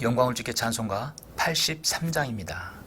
영광을 주께 찬송가 83장입니다.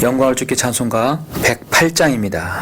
영광을 주께 찬송가 108장입니다.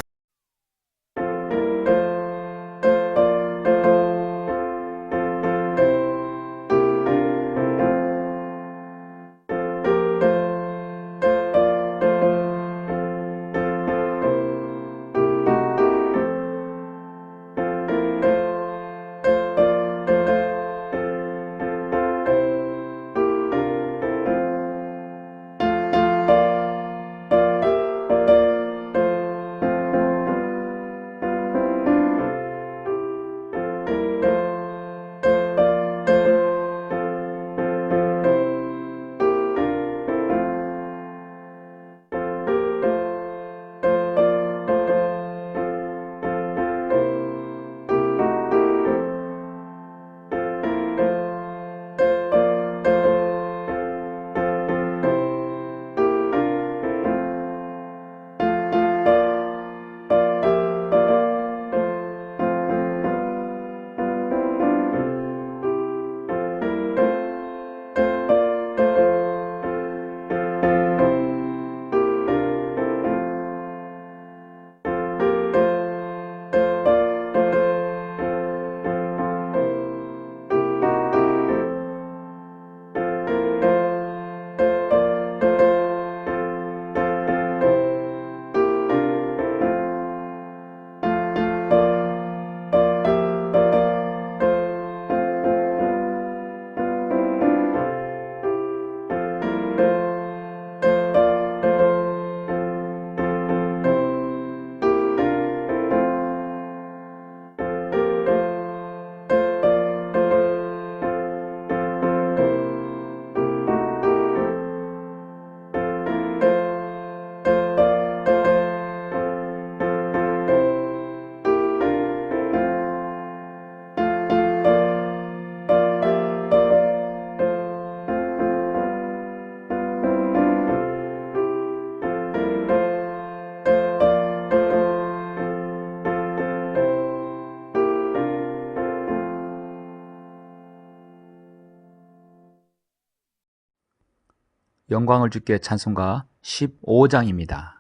영광을 주께 찬송가 15장입니다.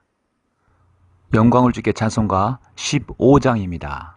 영광을 주께 찬송가 15장입니다.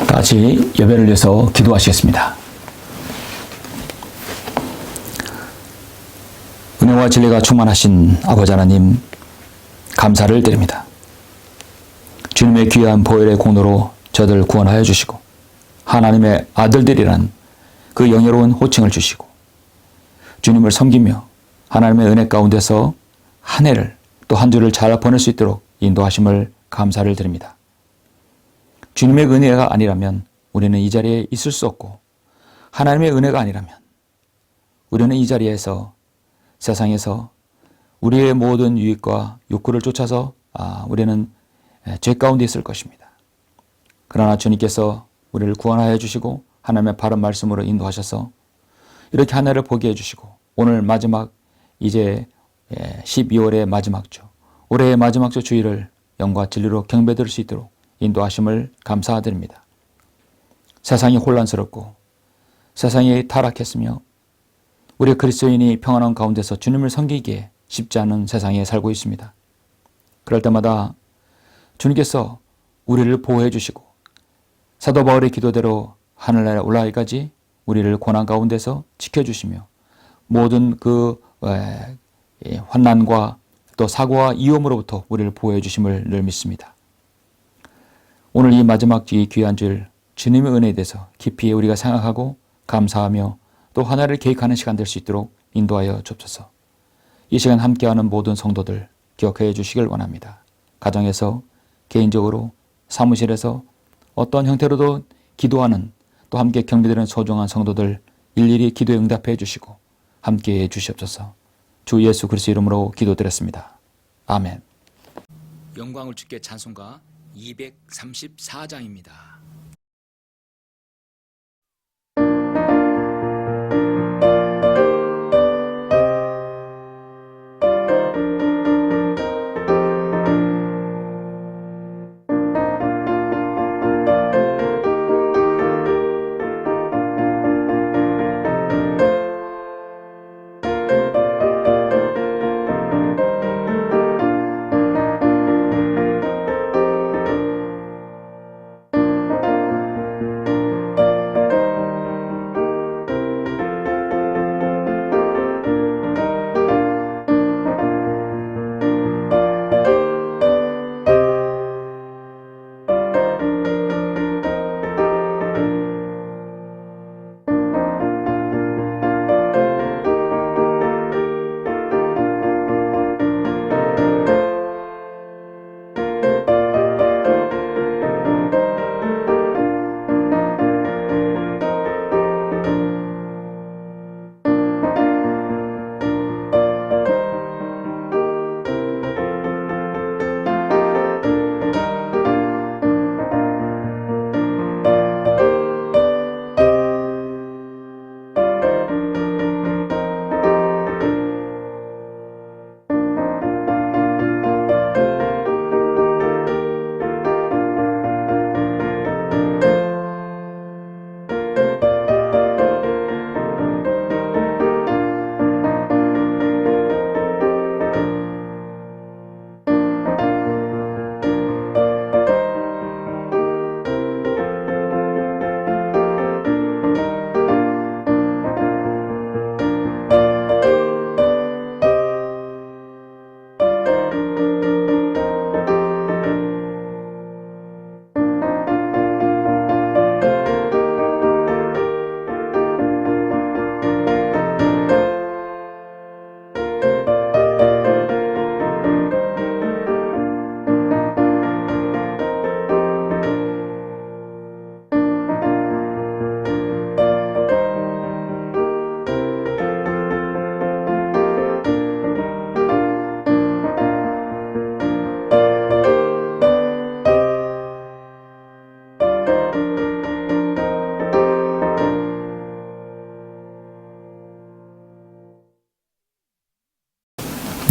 같이 예배를 위해서 기도하시겠습니다. 은혜와 진리가 충만하신 아버지 하나님, 감사를 드립니다. 주님의 귀한 보혈의 공로로 저들 구원하여 주시고 하나님의 아들들이란 그 영예로운 호칭을 주시고 주님을 섬기며 하나님의 은혜 가운데서 한 해를 또 한 주를 잘 보낼 수 있도록 인도하심을 감사를 드립니다. 주님의 은혜가 아니라면 우리는 이 자리에 있을 수 없고, 하나님의 은혜가 아니라면 우리는 이 자리에서 세상에서 우리의 모든 유익과 욕구를 쫓아서 우리는 죄 가운데 있을 것입니다. 그러나 주님께서 우리를 구원하여 주시고 하나님의 바른 말씀으로 인도하셔서 이렇게 한 해를 보게 해주시고, 오늘 마지막 이제 12월의 마지막 주, 올해의 마지막 주 주일을 영과 진리로 경배드릴 수 있도록 인도하심을 감사드립니다. 세상이 혼란스럽고 세상이 타락했으며 우리 그리스도인이 평안한 가운데서 주님을 섬기기에 쉽지 않은 세상에 살고 있습니다. 그럴 때마다 주님께서 우리를 보호해 주시고 사도 바울의 기도대로 하늘나라에 올라가기까지 우리를 고난 가운데서 지켜주시며 모든 그 환난과 또 사고와 위험으로부터 우리를 보호해 주심을 늘 믿습니다. 오늘 이 마지막 이 귀한 주일 주님의 은혜에 대해서 깊이 우리가 생각하고 감사하며 또 하나를 계획하는 시간 될 수 있도록 인도하여 주옵소서. 이 시간 함께하는 모든 성도들 기억해 주시길 원합니다. 가정에서, 개인적으로, 사무실에서 어떤 형태로도 기도하는 또 함께 경배드리는 소중한 성도들 일일이 기도에 응답해 주시고 함께해 주시옵소서. 주 예수 그리스도 이름으로 기도드렸습니다. 아멘. 영광을 주께 찬송가 234장입니다.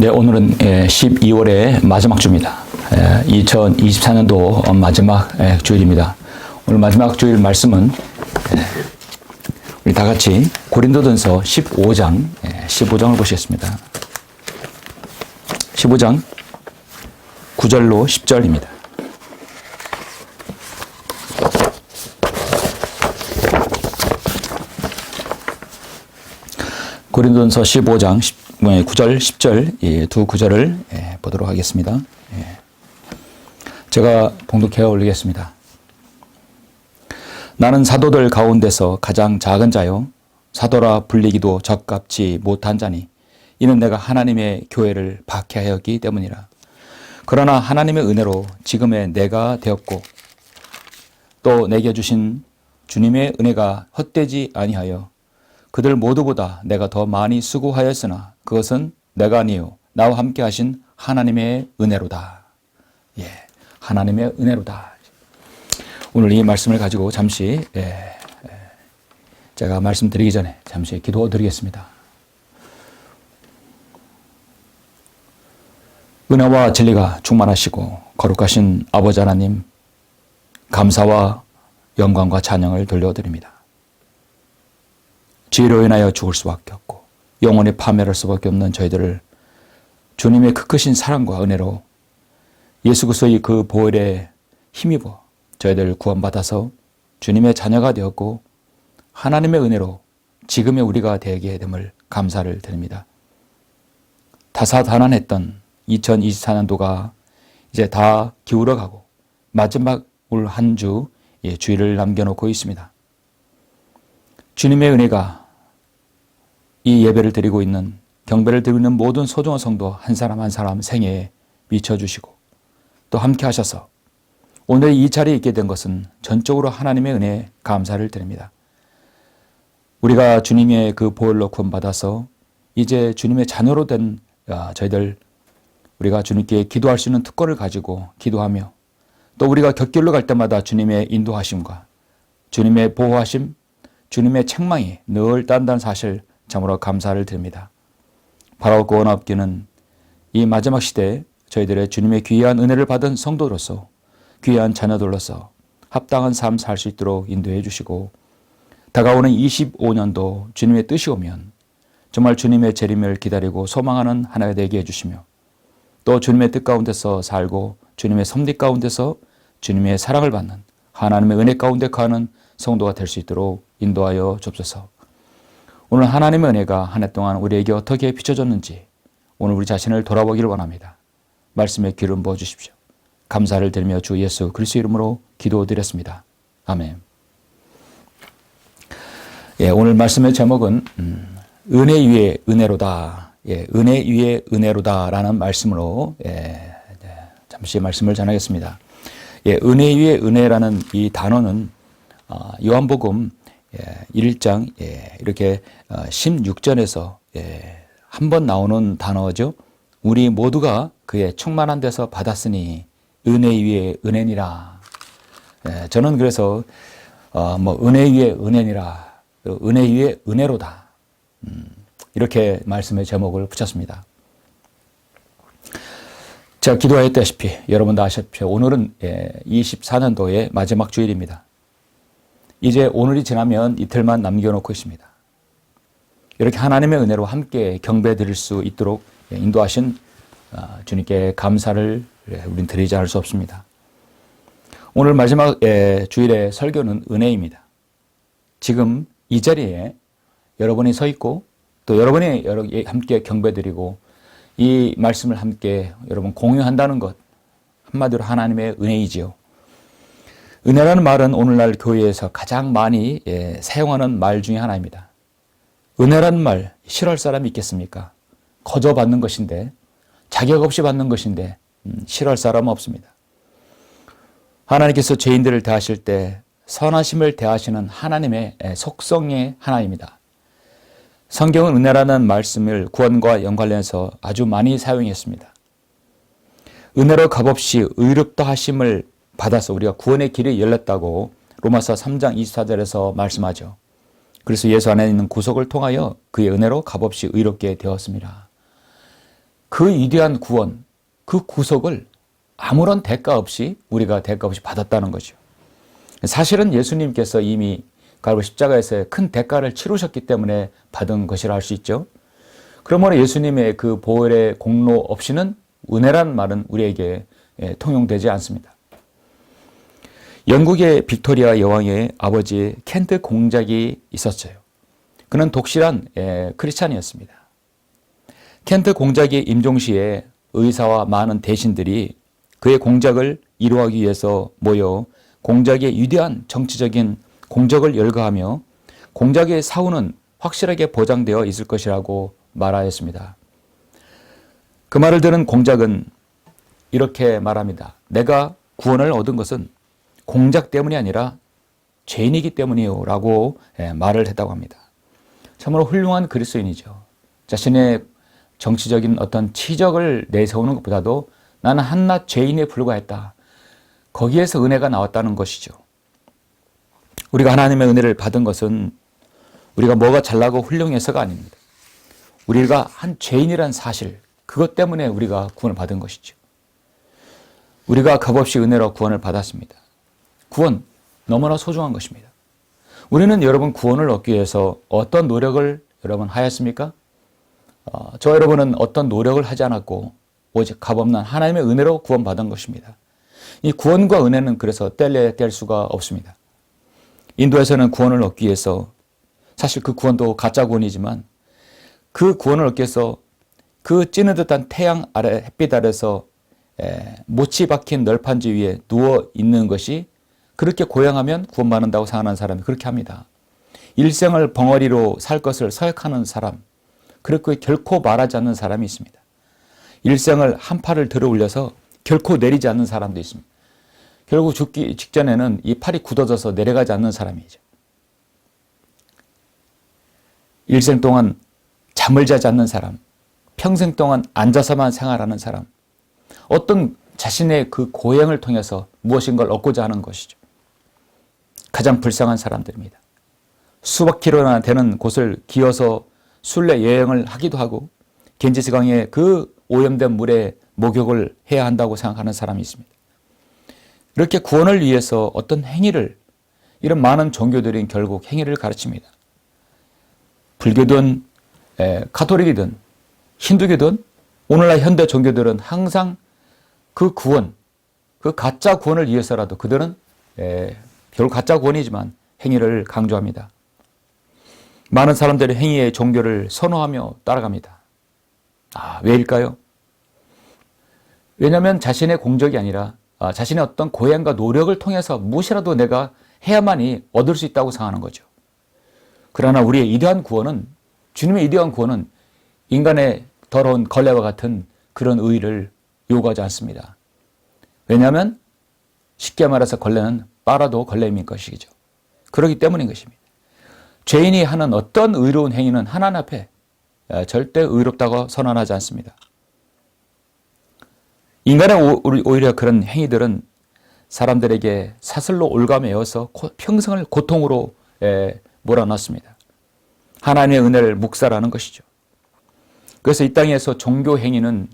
네, 오늘은 12월의 마지막 주입니다. 2024년도 마지막 주일입니다. 오늘 마지막 주일 말씀은 우리 다 같이 고린도전서 15장을 보시겠습니다. 15장 9절로 10절입니다. 고린도전서 15장 9절, 10절 두 구절을 보도록 하겠습니다. 제가 봉독해 올리겠습니다. 나는 사도들 가운데서 가장 작은 자요 사도라 불리기도 적합지 못한 자니 이는 내가 하나님의 교회를 박해하였기 때문이라. 그러나 하나님의 은혜로 지금의 내가 되었고 또 내게 주신 주님의 은혜가 헛되지 아니하여 그들 모두보다 내가 더 많이 수고하였으나 그것은 내가 아니요 나와 함께 하신 하나님의 은혜로다. 하나님의 은혜로다. 오늘 이 말씀을 가지고 잠시 제가 말씀드리기 전에 잠시 기도 드리겠습니다. 은혜와 진리가 충만하시고 거룩하신 아버지 하나님, 감사와 영광과 찬양을 돌려드립니다. 죄로 인하여 죽을 수밖에 없고 영원히 파멸할 수밖에 없는 저희들을 주님의 그 크신 사랑과 은혜로 예수 그리스도의 그 보혈에 힘입어 저희들 구원받아서 주님의 자녀가 되었고 하나님의 은혜로 지금의 우리가 되게 됨을 감사를 드립니다. 다사다난했던 2024년도가 이제 다 기울어가고 마지막 올 한 주 주일을 남겨놓고 있습니다. 주님의 은혜가 이 예배를 드리고 있는 경배를 드리고 있는 모든 소중한 성도 한 사람 한 사람 생애에 미쳐주시고 또 함께 하셔서 오늘 이 자리에 있게 된 것은 전적으로 하나님의 은혜에 감사를 드립니다. 우리가 주님의 그 보혈로 구원받아서 이제 주님의 자녀로 된 저희들 우리가 주님께 기도할 수 있는 특권을 가지고 기도하며 또 우리가 곁길로 갈 때마다 주님의 인도하심과 주님의 보호하심, 주님의 책망이 늘 딴다는 사실 참으로 감사를 드립니다. 바라옵고 원하옵기는 이 마지막 시대에 저희들의 주님의 귀한 은혜를 받은 성도로서 귀한 자녀들로서 합당한 삶 살 수 있도록 인도해 주시고 다가오는 25년도 주님의 뜻이 오면 정말 주님의 재림을 기다리고 소망하는 하나가 되게 해주시며 또 주님의 뜻 가운데서 살고 주님의 섭리 가운데서 주님의 사랑을 받는 하나님의 은혜 가운데 거하는 성도가 될 수 있도록 인도하여 주옵소서. 오늘 하나님의 은혜가 한 해 동안 우리에게 어떻게 비춰졌는지 오늘 우리 자신을 돌아보기를 원합니다. 말씀에 기름 부어주십시오. 감사를 드리며 주 예수 그리스도 이름으로 기도드렸습니다. 아멘. 오늘 말씀의 제목은 은혜 위에 은혜로다. 은혜 위에 은혜로다라는 말씀으로 잠시 말씀을 전하겠습니다. 은혜 위에 은혜라는 이 단어는 요한복음 1장 이렇게 16절에서 한 번 나오는 단어죠. 우리 모두가 그의 충만한 데서 받았으니 은혜 위에 은혜니라. 저는 그래서 은혜 위에 은혜니라, 은혜 위에 은혜로다. 이렇게 말씀의 제목을 붙였습니다. 제가 기도했다시피 여러분도 아시다시피 오늘은 24년도의 마지막 주일입니다. 이제 오늘이 지나면 이틀만 남겨놓고 있습니다. 이렇게 하나님의 은혜로 함께 경배 드릴 수 있도록 인도하신 주님께 감사를 우린 드리지 않을 수 없습니다. 오늘 마지막 주일의 설교는 은혜입니다. 지금 이 자리에 여러분이 서 있고 또 여러분이 함께 경배 드리고 이 말씀을 함께 여러분 공유한다는 것 한마디로 하나님의 은혜이지요. 은혜라는 말은 오늘날 교회에서 가장 많이 사용하는 말 중에 하나입니다. 은혜라는 말 싫어할 사람이 있겠습니까? 거저 받는 것인데 자격 없이 받는 것인데 싫어할 사람은 없습니다. 하나님께서 죄인들을 대하실 때 선하심을 대하시는 하나님의 속성의 하나입니다. 성경은 은혜라는 말씀을 구원과 연관해서 아주 많이 사용했습니다. 은혜로 값없이 의롭다 하심을 받아서 우리가 구원의 길이 열렸다고 로마서 3장 24절에서 말씀하죠. 그래서 예수 안에 있는 구속을 통하여 그의 은혜로 값없이 의롭게 되었습니다. 그 위대한 구원, 그 구속을 아무런 대가 없이 우리가 대가 없이 받았다는 거죠. 사실은 예수님께서 이미 갈보리 십자가에서 큰 대가를 치르셨기 때문에 받은 것이라 할 수 있죠. 그러므로 예수님의 그 보혈의 공로 없이는 은혜란 말은 우리에게 통용되지 않습니다. 영국의 빅토리아 여왕의 아버지 켄트 공작이 있었어요. 그는 독실한 크리스찬이었습니다. 켄트 공작의 임종시에 의사와 많은 대신들이 그의 공작을 이루하기 위해서 모여 공작의 위대한 정치적인 공적을 열거하며 공작의 사후는 확실하게 보장되어 있을 것이라고 말하였습니다. 그 말을 들은 공작은 이렇게 말합니다. 내가 구원을 얻은 것은 공작 때문이 아니라 죄인이기 때문이요 라고 말을 했다고 합니다. 참으로 훌륭한 그리스도인이죠. 자신의 정치적인 어떤 치적을 내세우는 것보다도 나는 한낱 죄인에 불과했다. 거기에서 은혜가 나왔다는 것이죠. 우리가 하나님의 은혜를 받은 것은 우리가 뭐가 잘나고 훌륭해서가 아닙니다. 우리가 한 죄인이란 사실, 그것 때문에 우리가 구원을 받은 것이죠. 우리가 값없이 은혜로 구원을 받았습니다. 구원, 너무나 소중한 것입니다. 우리는 여러분 구원을 얻기 위해서 어떤 노력을 여러분 하였습니까? 저 여러분은 어떤 노력을 하지 않았고 오직 값없는 하나님의 은혜로 구원받은 것입니다. 이 구원과 은혜는 그래서 뗄 수가 없습니다. 인도에서는 구원을 얻기 위해서 사실 그 구원도 가짜 구원이지만 그 구원을 얻기 위해서 그 찌는 듯한 태양 아래 햇빛 아래서 못이 박힌 널판지 위에 누워 있는 것이 그렇게 고향하면 구원받는다고 생각하는 사람이 그렇게 합니다. 일생을 벙어리로 살 것을 서약하는 사람, 그렇게 결코 말하지 않는 사람이 있습니다. 일생을 한 팔을 들어 올려서 결코 내리지 않는 사람도 있습니다. 결국 죽기 직전에는 이 팔이 굳어져서 내려가지 않는 사람이죠. 일생 동안 잠을 자지 않는 사람, 평생 동안 앉아서만 생활하는 사람, 어떤 자신의 그 고행을 통해서 무엇인가를 얻고자 하는 것이죠. 가장 불쌍한 사람들입니다. 수백 킬로나 되는 곳을 기어서 순례 여행을 하기도 하고 겐지스강의 그 오염된 물에 목욕을 해야 한다고 생각하는 사람이 있습니다. 이렇게 구원을 위해서 어떤 행위를, 이런 많은 종교들이 결국 행위를 가르칩니다. 불교든 가톨릭이든 힌두교든 오늘날 현대 종교들은 항상 그 구원, 그 가짜 구원을 위해서라도 그들은 결국 가짜 구원이지만 행위를 강조합니다. 많은 사람들이 행위의 종교를 선호하며 따라갑니다. 왜일까요? 왜냐하면 자신의 공적이 아니라 자신의 어떤 고행과 노력을 통해서 무엇이라도 내가 해야만이 얻을 수 있다고 생각하는 거죠. 그러나 우리의 이대한 구원은, 주님의 이대한 구원은 인간의 더러운 걸레와 같은 그런 의의를 요구하지 않습니다. 왜냐하면 쉽게 말해서 걸레는 빨아도 걸레인 것이죠. 그렇기 때문인 것입니다. 죄인이 하는 어떤 의로운 행위는 하나님 앞에 절대 의롭다고 선언하지 않습니다. 인간의 오히려 그런 행위들은 사람들에게 사슬로 올가매어서 평생을 고통으로 몰아넣습니다. 하나님의 은혜를 묵살하는 것이죠. 그래서 이 땅에서 종교 행위는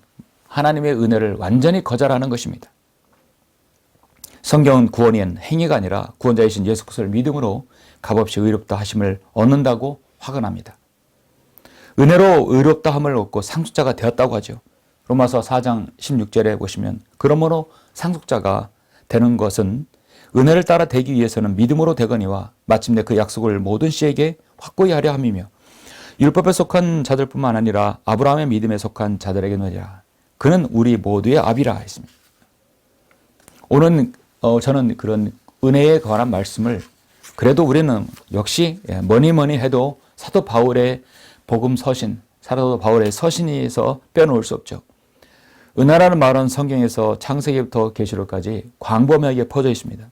하나님의 은혜를 완전히 거절하는 것입니다. 성경은 구원인 행위가 아니라 구원자이신 예수 그리스도를 믿음으로 값없이 의롭다 하심을 얻는다고 확언합니다. 은혜로 의롭다 함을 얻고 상속자가 되었다고 하죠. 로마서 4장 16절에 보시면 그러므로 상속자가 되는 것은 은혜를 따라 되기 위해서는 믿음으로 되거니와 마침내 그 약속을 모든 씨에게 확고히 하려 함이며 율법에 속한 자들뿐만 아니라 아브라함의 믿음에 속한 자들에게느니라. 그는 우리 모두의 아비라 했습니다. 오늘 저는 그런 은혜에 관한 말씀을 그래도 우리는 역시 뭐니 해도 사도 바울의 복음 서신, 사도 바울의 서신에서 빼놓을 수 없죠. 은혜라는 말은 성경에서 창세기부터 계시록까지 광범위하게 퍼져 있습니다.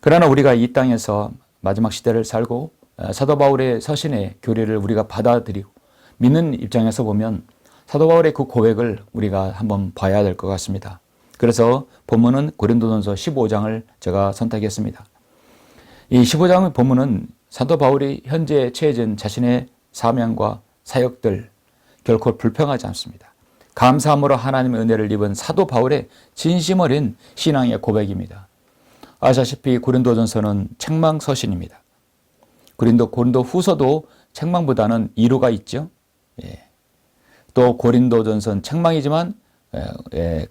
그러나 우리가 이 땅에서 마지막 시대를 살고 사도 바울의 서신의 교리를 우리가 받아들이고 믿는 입장에서 보면 사도 바울의 그 고백을 우리가 한번 봐야 될 것 같습니다. 그래서 본문은 고린도전서 15장을 제가 선택했습니다. 이 15장의 본문은 사도 바울이 현재 처해진 자신의 사명과 사역들 결코 불평하지 않습니다. 감사함으로 하나님의 은혜를 입은 사도 바울의 진심 어린 신앙의 고백입니다. 아시다시피 고린도전서는 책망서신입니다. 고린도 후서도 책망보다는 이루가 있죠. 또 고린도전서는 책망이지만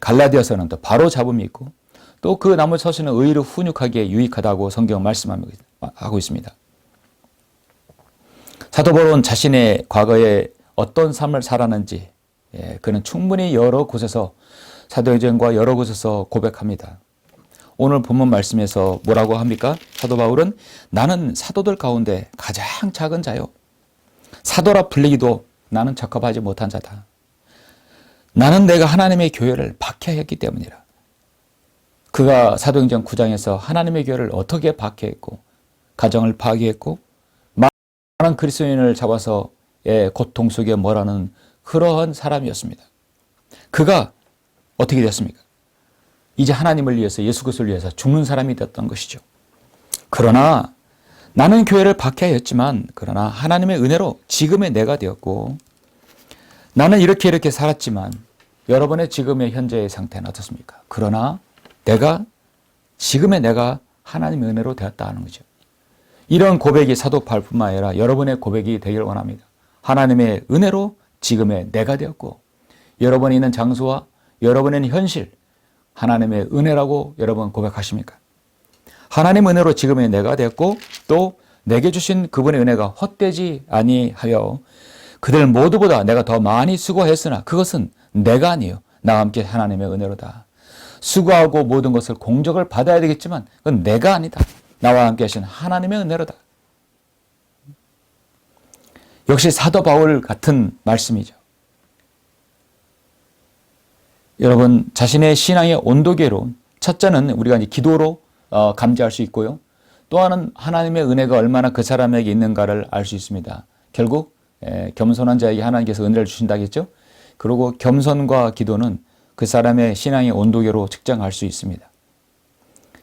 갈라디아서는 또 바로 잡음이 있고 또 그 나머지 서신은 의로 훈육하기에 유익하다고 성경은 말씀하고 있습니다. 사도 바울은 자신의 과거에 어떤 삶을 살았는지 그는 충분히 여러 곳에서 사도행전과 여러 곳에서 고백합니다. 오늘 본문 말씀에서 뭐라고 합니까? 사도 바울은 나는 사도들 가운데 가장 작은 자요. 사도라 불리기도 나는 적합하지 못한 자다. 나는 내가 하나님의 교회를 박해했기 때문이라. 그가 사도행전 9장에서 하나님의 교회를 어떻게 박해했고 가정을 파괴했고 많은 그리스도인을 잡아서 고통 속에 몰아넣은 그러한 사람이었습니다. 그가 어떻게 됐습니까? 이제 하나님을 위해서 예수 그리스도를 위해서 죽는 사람이 됐던 것이죠. 그러나 나는 교회를 박해하였지만 그러나 하나님의 은혜로 지금의 내가 되었고 나는 이렇게 살았지만 여러분의 지금의 현재의 상태는 어떻습니까? 그러나 지금의 내가 하나님의 은혜로 되었다 하는 거죠. 이런 고백이 사도 바울뿐만 아니라 여러분의 고백이 되기를 원합니다. 하나님의 은혜로 지금의 내가 되었고 여러분이 있는 장소와 여러분의 있는 현실 하나님의 은혜라고 여러분 고백하십니까? 하나님의 은혜로 지금의 내가 되었고 또 내게 주신 그분의 은혜가 헛되지 아니하여 그들 모두보다 내가 더 많이 수고했으나 그것은 내가 아니요 나와 함께 하나님의 은혜로다. 수고하고 모든 것을 공적을 받아야 되겠지만 그건 내가 아니다. 나와 함께 하신 하나님의 은혜로다. 역시 사도 바울 같은 말씀이죠. 여러분 자신의 신앙의 온도계로 첫째는 우리가 이제 기도로 감지할 수 있고요. 또 하나는 하나님의 은혜가 얼마나 그 사람에게 있는가를 알 수 있습니다. 결국 겸손한 자에게 하나님께서 은혜를 주신다겠죠. 그리고 겸손과 기도는 그 사람의 신앙의 온도계로 측정할 수 있습니다.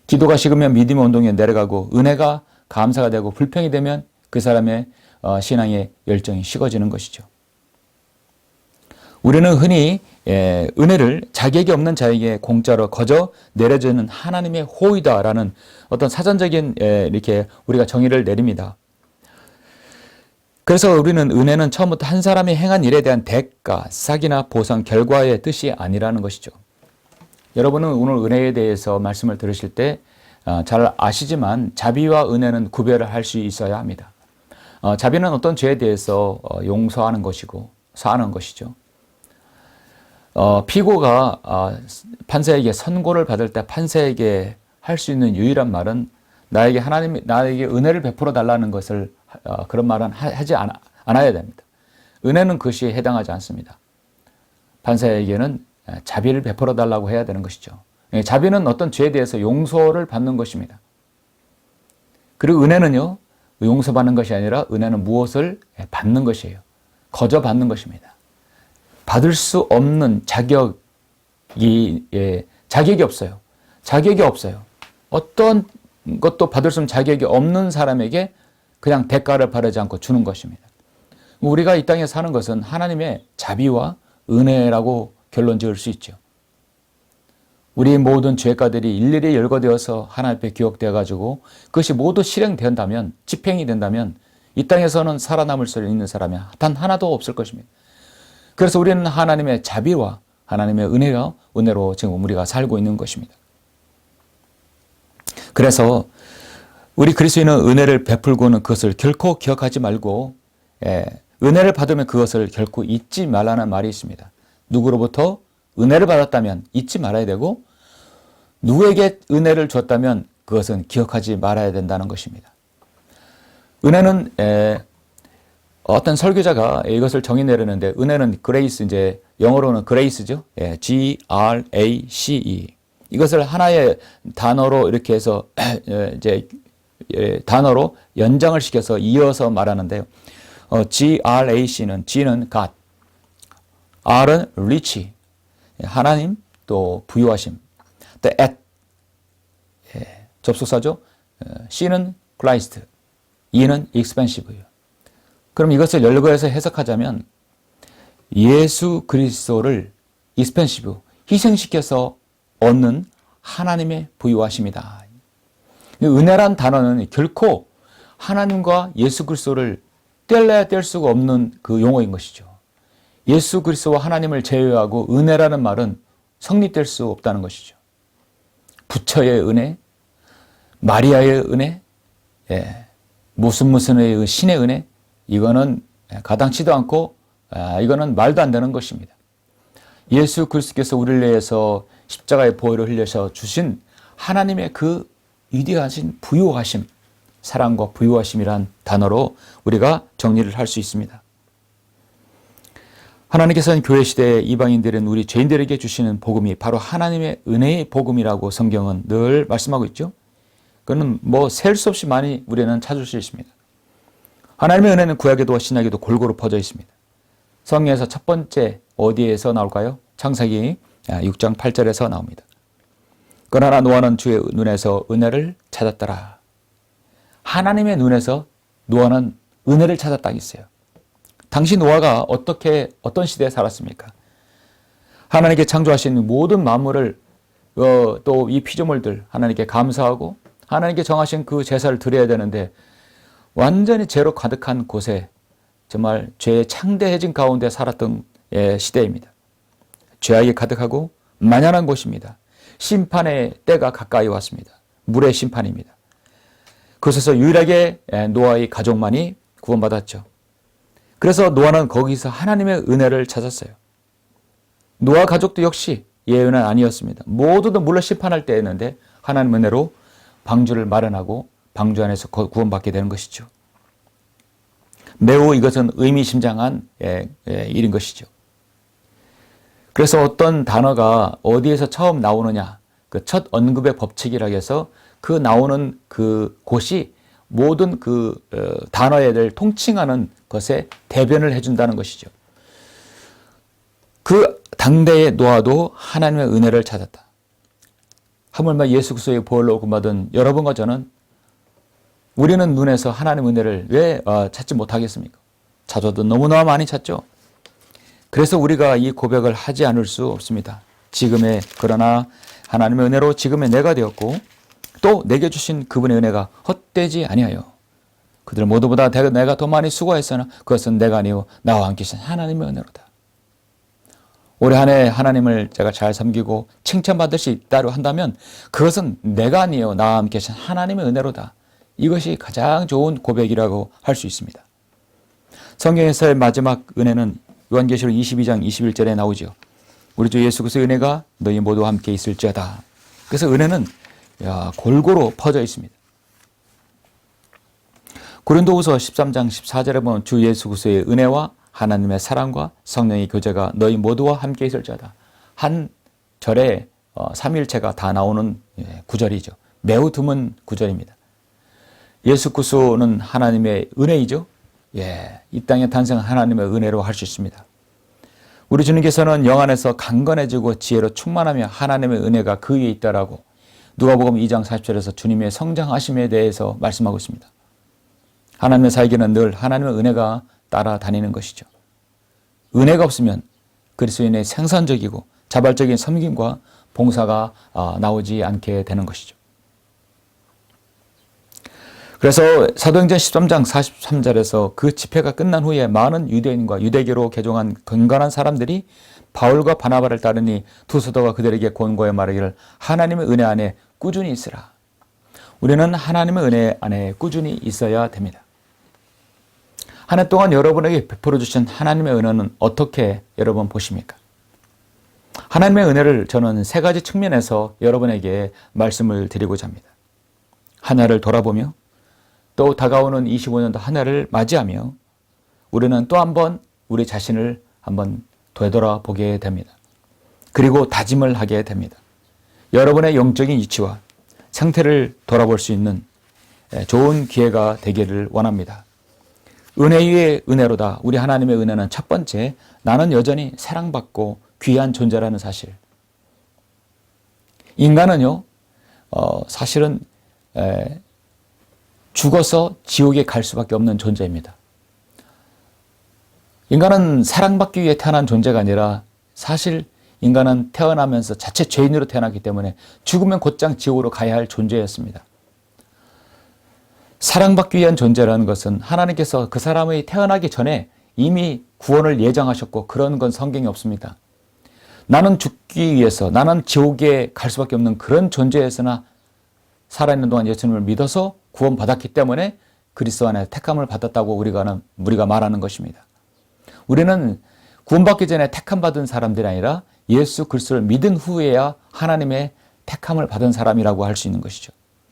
기도가 식으면 믿음의 온도계에 내려가고 은혜가 감사가 되고 불평이 되면 그 사람의 신앙의 열정이 식어지는 것이죠. 우리는 흔히 은혜를 자격이 없는 자에게 공짜로 거저 내려주는 하나님의 호의다라는 어떤 사전적인 이렇게 우리가 정의를 내립니다. 그래서 우리는 은혜는 처음부터 한 사람이 행한 일에 대한 대가, 싹이나 보상, 결과의 뜻이 아니라는 것이죠. 여러분은 오늘 은혜에 대해서 말씀을 들으실 때 잘 아시지만 자비와 은혜는 구별을 할 수 있어야 합니다. 자비는 어떤 죄에 대해서 용서하는 것이고 사하는 것이죠. 피고가 판사에게 선고를 받을 때 판사에게 할 수 있는 유일한 말은 나에게 은혜를 베풀어 달라는 것을 그런 말은 하지 않아야 됩니다. 은혜는 그것이 해당하지 않습니다. 판사에게는 자비를 베풀어 달라고 해야 되는 것이죠. 자비는 어떤 죄에 대해서 용서를 받는 것입니다. 그리고 은혜는요, 용서받는 것이 아니라 은혜는 무엇을 받는 것이에요. 거저 받는 것입니다. 받을 수 없는 자격이 없어요. 자격이 없어요. 어떤 것도 받을 수 없는 자격이 없는 사람에게 그냥 대가를 바라지 않고 주는 것입니다. 우리가 이 땅에 사는 것은 하나님의 자비와 은혜라고 결론 지을 수 있죠. 우리 모든 죄가들이 일일이 열거되어서 하나님 앞에 기억되어 가지고 그것이 모두 실행된다면, 집행이 된다면 이 땅에서는 살아남을 수 있는 사람이 단 하나도 없을 것입니다. 그래서 우리는 하나님의 자비와 하나님의 은혜로 지금 우리가 살고 있는 것입니다. 그래서 우리 그리스도인은 은혜를 베풀고는 그것을 결코 기억하지 말고 은혜를 받으면 그것을 결코 잊지 말라는 말이 있습니다. 누구로부터 은혜를 받았다면 잊지 말아야 되고 누구에게 은혜를 줬다면 그것은 기억하지 말아야 된다는 것입니다. 은혜는 어떤 설교자가 이것을 정의 내렸는데 은혜는 그레이스, 이제 영어로는 그레이스죠. G-R-A-C-E. 이것을 하나의 단어로 이렇게 해서 이제 단어로 연장을 시켜서 이어서 말하는데요. G-R-A-C는 G는 God, R은 Rich, 하나님, 또 부유하심, 또 at, 접속사죠. C는 Christ, E는 expensive. 그럼 이것을 열거해서 해석하자면 예수 그리스도를 익스펜시브, 희생시켜서 얻는 하나님의 부유하심이다. 은혜란 단어는 결코 하나님과 예수 그리스도를 뗄래야 뗄 수가 없는 그 용어인 것이죠. 예수 그리스도와 하나님을 제외하고 은혜라는 말은 성립될 수 없다는 것이죠. 부처의 은혜, 마리아의 은혜, 무슨 은혜의 신의 은혜, 이거는 가당치도 않고 이거는 말도 안 되는 것입니다. 예수 그리스도께서 우리를 위해서 십자가의 보혈을 흘려서 주신 하나님의 그 위대하신 부유하심, 사랑과 부유하심이란 단어로 우리가 정리를 할 수 있습니다. 하나님께서는 교회 시대에 이방인들은 우리 죄인들에게 주시는 복음이 바로 하나님의 은혜의 복음이라고 성경은 늘 말씀하고 있죠. 그거는 셀 수 없이 많이 우리는 찾을 수 있습니다. 하나님의 은혜는 구약에도 신약에도 골고루 퍼져 있습니다. 성경에서 첫 번째 어디에서 나올까요? 창세기 6장 8절에서 나옵니다. 그러나 노아는 주의 눈에서 은혜를 찾았더라. 하나님의 눈에서 노아는 은혜를 찾았다고 했어요. 당시 노아가 어떤 시대에 살았습니까? 하나님께 창조하신 모든 만물을 또 이 피조물들 하나님께 감사하고 하나님께 정하신 그 제사를 드려야 되는데 완전히 죄로 가득한 곳에 정말 죄에 창대해진 가운데 살았던 시대입니다. 죄악이 가득하고 만연한 곳입니다. 심판의 때가 가까이 왔습니다. 물의 심판입니다. 그곳에서 유일하게 노아의 가족만이 구원받았죠. 그래서 노아는 거기서 하나님의 은혜를 찾았어요. 노아 가족도 역시 예외는 아니었습니다. 모두도 물로 심판할 때였는데 하나님의 은혜로 방주를 마련하고 방주 안에서 구원받게 되는 것이죠. 매우 이것은 의미심장한 일인 것이죠. 그래서 어떤 단어가 어디에서 처음 나오느냐, 그 첫 언급의 법칙이라고 해서 그 나오는 그 곳이 모든 그 단어를 통칭하는 것에 대변을 해준다는 것이죠. 그 당대의 노아도 하나님의 은혜를 찾았다. 하물며 예수 그리스도의 보혈로 구원받은 여러분과 저는 우리는 눈에서 하나님의 은혜를 왜 찾지 못하겠습니까? 찾아도 너무너무 많이 찾죠. 그래서 우리가 이 고백을 하지 않을 수 없습니다. 그러나 하나님의 은혜로 지금의 내가 되었고 또 내게 주신 그분의 은혜가 헛되지 아니하여 그들 모두보다 내가 더 많이 수고했으나 그것은 내가 아니요 나와 함께 계신 하나님의 은혜로다. 올해 한 해 하나님을 제가 잘 섬기고 칭찬받을 수 있다고 한다면 그것은 내가 아니요 나와 함께 계신 하나님의 은혜로다. 이것이 가장 좋은 고백이라고 할 수 있습니다. 성경에서의 마지막 은혜는 요한계시록 22장 21절에 나오죠. 우리 주 예수 그리스도의 은혜가 너희 모두와 함께 있을지어다. 그래서 은혜는 골고루 퍼져 있습니다. 고린도후서 13장 14절에 보면 주 예수 그리스도의 은혜와 하나님의 사랑과 성령의 교제가 너희 모두와 함께 있을지어다. 한 절에 삼위일체가 다 나오는 구절이죠. 매우 드문 구절입니다. 예수 그리스도는 하나님의 은혜이죠. 이 땅에 탄생한 하나님의 은혜로 할 수 있습니다. 우리 주님께서는 영안에서 강건해지고 지혜로 충만하며 하나님의 은혜가 그 위에 있다라고 누가복음 2장 40절에서 주님의 성장하심에 대해서 말씀하고 있습니다. 하나님의 사역에는 늘 하나님의 은혜가 따라다니는 것이죠. 은혜가 없으면 그리스도인의 생산적이고 자발적인 섬김과 봉사가 나오지 않게 되는 것이죠. 그래서 사도행전 13장 43절에서 그 집회가 끝난 후에 많은 유대인과 유대교로 개종한 건강한 사람들이 바울과 바나바를 따르니 두 사도가 그들에게 권고해 말하기를 하나님의 은혜 안에 꾸준히 있으라. 우리는 하나님의 은혜 안에 꾸준히 있어야 됩니다. 한 해 동안 여러분에게 베풀어 주신 하나님의 은혜는 어떻게 여러분 보십니까? 하나님의 은혜를 저는 세 가지 측면에서 여러분에게 말씀을 드리고자 합니다. 한 해를 돌아보며 또 다가오는 25년도 한 해를 맞이하며 우리는 또 한 번 우리 자신을 한번 되돌아보게 됩니다. 그리고 다짐을 하게 됩니다. 여러분의 영적인 위치와 상태를 돌아볼 수 있는 좋은 기회가 되기를 원합니다. 은혜 위에 은혜로다. 우리 하나님의 은혜는 첫 번째, 나는 여전히 사랑받고 귀한 존재라는 사실. 인간은요, 사실은 죽어서 지옥에 갈 수밖에 없는 존재입니다. 인간은 사랑받기 위해 태어난 존재가 아니라 사실 인간은 태어나면서 자체 죄인으로 태어났기 때문에 죽으면 곧장 지옥으로 가야 할 존재였습니다. 사랑받기 위한 존재라는 것은 하나님께서 그 사람이 태어나기 전에 이미 구원을 예정하셨고 그런 건 성경에 없습니다. 나는 죽기 위해서, 나는 지옥에 갈 수밖에 없는 그런 존재였으나 살아있는 동안 예수님을 믿어서 구원받았기 때문에 그리스도 안에 택함을 받았다고 우리가 말하는 것입니다. 우리는 구원받기 전에 택함받은 사람들이 아니라 예수 그리스도를 믿은 후에야 하나님의 택함을 받은 사람이라고 할 수 있는 것이죠.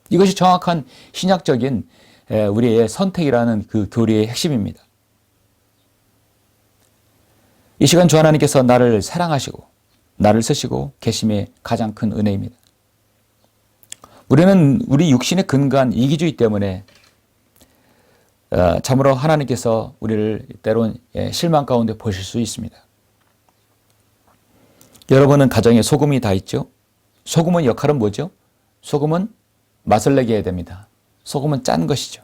이것이 정확한 신약적인 우리의 선택이라는 그 교리의 핵심입니다. 이 시간 주 하나님께서 나를 사랑하시고 나를 쓰시고 계심의 가장 큰 은혜입니다. 우리는 우리 육신에 근거한 이기주의 때문에 참으로 하나님께서 우리를 때론 실망 가운데 보실 수 있습니다. 여러분은 가정에 소금이 다 있죠? 소금의 역할은 뭐죠? 소금은 맛을 내게 해야 됩니다. 소금은 짠 것이죠.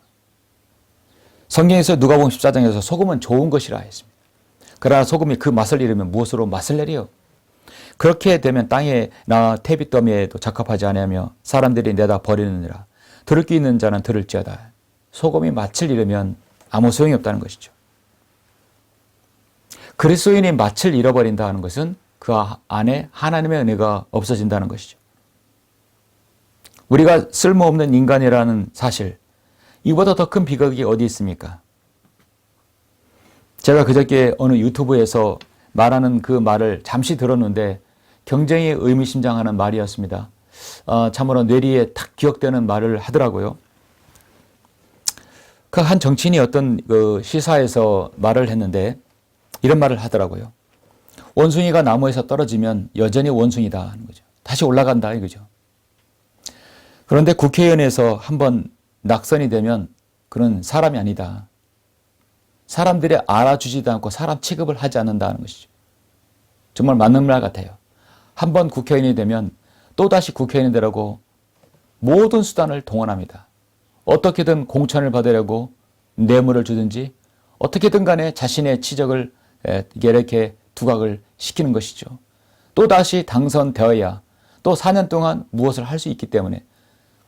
성경에서 누가복음 14장에서 소금은 좋은 것이라 했습니다. 그러나 소금이 그 맛을 잃으면 무엇으로 맛을 내리요? 그렇게 되면 땅에나 태빗더미에도 적합하지 아니하며 사람들이 내다 버리느니라. 들을 귀 있는 자는 들을지어다. 소금이 맛을 잃으면 아무 소용이 없다는 것이죠. 그리스도인이 맛을 잃어버린다는 것은 그 안에 하나님의 은혜가 없어진다는 것이죠. 우리가 쓸모없는 인간이라는 사실, 이보다 더 큰 비극이 어디 있습니까? 제가 그저께 어느 유튜브에서 말하는 그 말을 잠시 들었는데 굉장히 의미심장하는 말이었습니다. 참으로 뇌리에 탁 기억되는 말을 하더라고요. 그 한 정치인이 어떤 그 시사에서 말을 했는데 이런 말을 하더라고요. 원숭이가 나무에서 떨어지면 여전히 원숭이다 하는 거죠. 다시 올라간다 이거죠. 그런데 국회의원에서 한번 낙선이 되면 그런 사람이 아니다. 사람들이 알아주지도 않고 사람 취급을 하지 않는다는 것이죠. 정말 맞는 말 같아요. 한번 국회의원이 되면 또다시 국회의원이 되라고 모든 수단을 동원합니다. 어떻게든 공천을 받으려고 뇌물을 주든지 어떻게든 간에 자신의 치적을 이렇게 두각을 시키는 것이죠. 또다시 당선되어야 또 4년 동안 무엇을 할 수 있기 때문에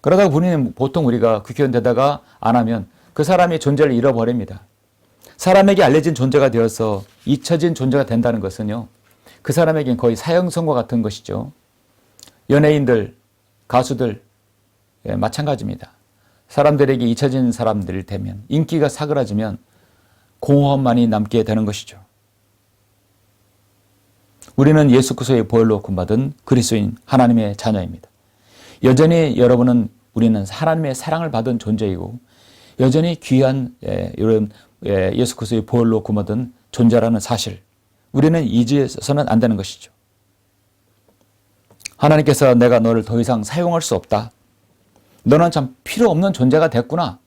그러다가 보통 우리가 국회의원 되다가 안 하면 그 사람의 존재를 잃어버립니다. 사람에게 알려진 존재가 되어서 잊혀진 존재가 된다는 것은요. 그 사람에겐 거의 사형선고 같은 것이죠. 연예인들, 가수들 마찬가지입니다. 사람들에게 잊혀진 사람들이 되면 인기가 사그라지면 공허함만이 남게 되는 것이죠. 우리는 예수 그리스도의 보혈로 구원받은 그리스도인 하나님의 자녀입니다. 여전히 우리는 하나님의 사랑을 받은 존재이고 여전히 귀한 예수 그리스도의 보혈로 구원받은 존재라는 사실, 우리는 잊어서는 안 되는 것이죠. 하나님께서 내가 너를 더 이상 사용할 수 없다. 너는 참 필요 없는 존재가 됐구나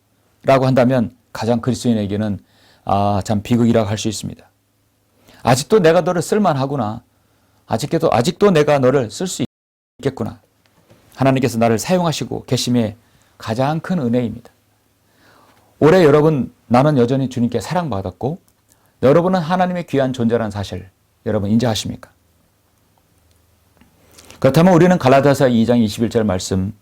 라고 한다면 가장 그리스도인에게는 참 비극이라고 할 수 있습니다. 아직도 내가 너를 쓸만하구나. 아직도 내가 너를 쓸 수 있겠구나. 하나님께서 나를 사용하시고 계심의 가장 큰 은혜입니다. 올해 여러분, 나는 여전히 주님께 사랑받았고 여러분은 하나님의 귀한 존재라는 사실 여러분 인지하십니까? 그렇다면 우리는 갈라디아서 2장 21절 말씀,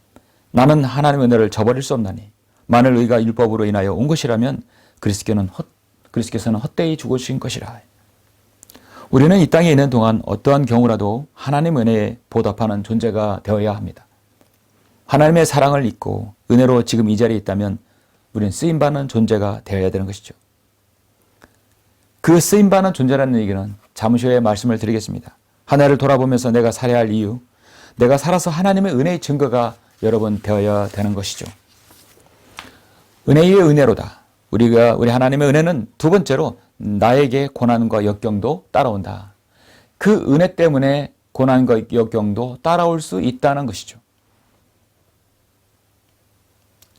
나는 하나님의 은혜를 저버릴 수 없나니 만일 의가 율법으로 인하여 온 것이라면 그리스도께서는 헛되이 죽으신 것이라. 우리는 이 땅에 있는 동안 어떠한 경우라도 하나님의 은혜에 보답하는 존재가 되어야 합니다. 하나님의 사랑을 잊고 은혜로 지금 이 자리에 있다면 우리는 쓰임받는 존재가 되어야 되는 것이죠. 그 쓰임받는 존재라는 얘기는 잠시 후에 말씀을 드리겠습니다. 한 해를 돌아보면서 내가 살아야 할 이유, 내가 살아서 하나님의 은혜의 증거가 여러분 되어야 되는 것이죠. 은혜 위에 은혜로다. 우리 하나님의 은혜는 두 번째로 나에게 고난과 역경도 따라온다. 그 은혜 때문에 고난과 역경도 따라올 수 있다는 것이죠.